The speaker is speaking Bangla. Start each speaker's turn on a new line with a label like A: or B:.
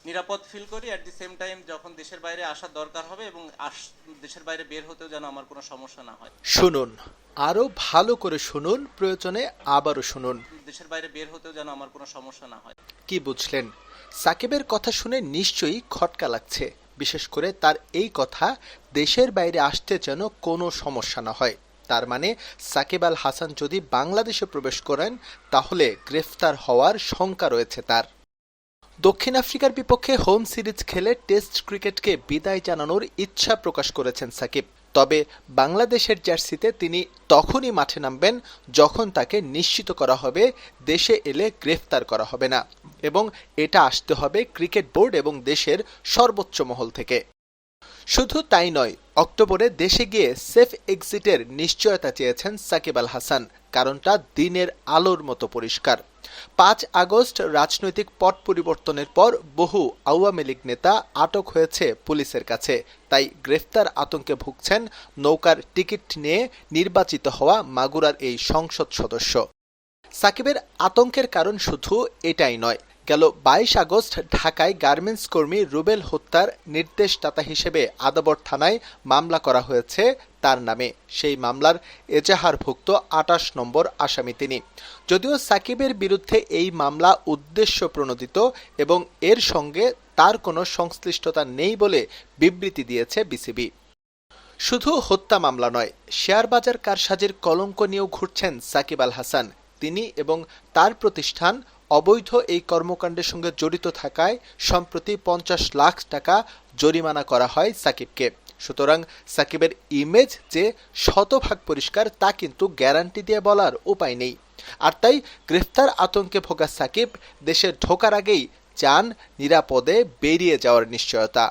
A: নিরাপদ ফিল করি। অ্যাট দি সেম টাইম যখন দেশের বাইরে আসার দরকার হবে এবং দেশের বাইরে বের হতেও যেন আমার কোনো সমস্যা না হয়।
B: শুনুন, আরো ভালো করে শুনুন, প্রয়োজনে আবারও শুনুন।
A: দেশের বাইরে বের হতেও যেন আমার কোনো সমস্যা না হয়।
B: কি বুঝলেন? সাকিবের কথা শুনে নিশ্চয়ই খটকা লাগছে, বিশেষ করে তার এই কথা দেশের বাইরে আসতে যেন কোনো সমস্যা না হয়। তার মানে সাকিব আল হাসান যদি বাংলাদেশে প্রবেশ করেন তাহলে গ্রেফতার হওয়ার শঙ্কা রয়েছে তার। দক্ষিণ আফ্রিকার বিপক্ষে হোম সিরিজ খেলে টেস্ট ক্রিকেটকে বিদায় জানানোর ইচ্ছা প্রকাশ করেছেন সাকিব। তবে বাংলাদেশের জার্সিতে তিনি তখনই মাঠে নামবেন যখন তাকে নিশ্চিত করা হবে দেশে এলে গ্রেফতার করা হবে না, এবং এটা আসতে হবে ক্রিকেট বোর্ড এবং দেশের সর্বোচ্চ মহল থেকে। শুধু তাই নয়, অক্টোবরে দেশে গিয়ে সেফ এক্সিটের নিশ্চয়তা চেয়েছেন সাকিব আল হাসান। কারণটা দিনের আলোর মতো পরিষ্কার। ৫ আগস্ট রাজনৈতিক পট পরিবর্তনের পর বহু আওয়ামী লীগ নেতা আটক হয়েছে পুলিশের কাছে। তাই গ্রেফতার আতঙ্কে ভুগছেন নৌকার টিকিট নিয়ে নির্বাচিত হওয়া মাগুরার এই সংসদ সদস্য। সাকিবের আতঙ্কের কারণ শুধু এটাই নয়। গেল ২২ আগস্ট ঢাকায় গার্মেন্টস কর্মী রুবেল হত্যার নির্দেশদাতা হিসেবে আদাবর থানায় মামলা করা হয়েছে তার নামে। সেই মামলার এজাহারভুক্ত ২৮ নম্বর আসামি তিনি। যদিও সাকিবের বিরুদ্ধে এই মামলা উদ্দেশ্য প্রণোদিত এবং এর সঙ্গে তার কোনো সংশ্লিষ্টতা নেই বলে বিবৃতি দিয়েছে বিসিবি। শুধু হত্যা মামলা নয়, শেয়ার বাজার কারসাজির কলঙ্ক নিয়েও ঘুরছেন সাকিব আল হাসান। তিনি এবং তার প্রতিষ্ঠান অবৈধ এই কর্মকাণ্ডের সঙ্গে জড়িত থাকায় সম্প্রতি ৫০ লাখ টাকা জরিমানা করা হয় সাকিবকে। সুতরাং সাকিবের ইমেজ যে শতভাগ পরিষ্কার তা কিন্তু গ্যারান্টি দিয়ে বলার উপায় নেই। আর তাই গ্রেফতার আতঙ্কে ভোগা সাকিব দেশে ঢোকার আগেই চান নিরাপদে বেরিয়ে যাওয়ার নিশ্চয়তা।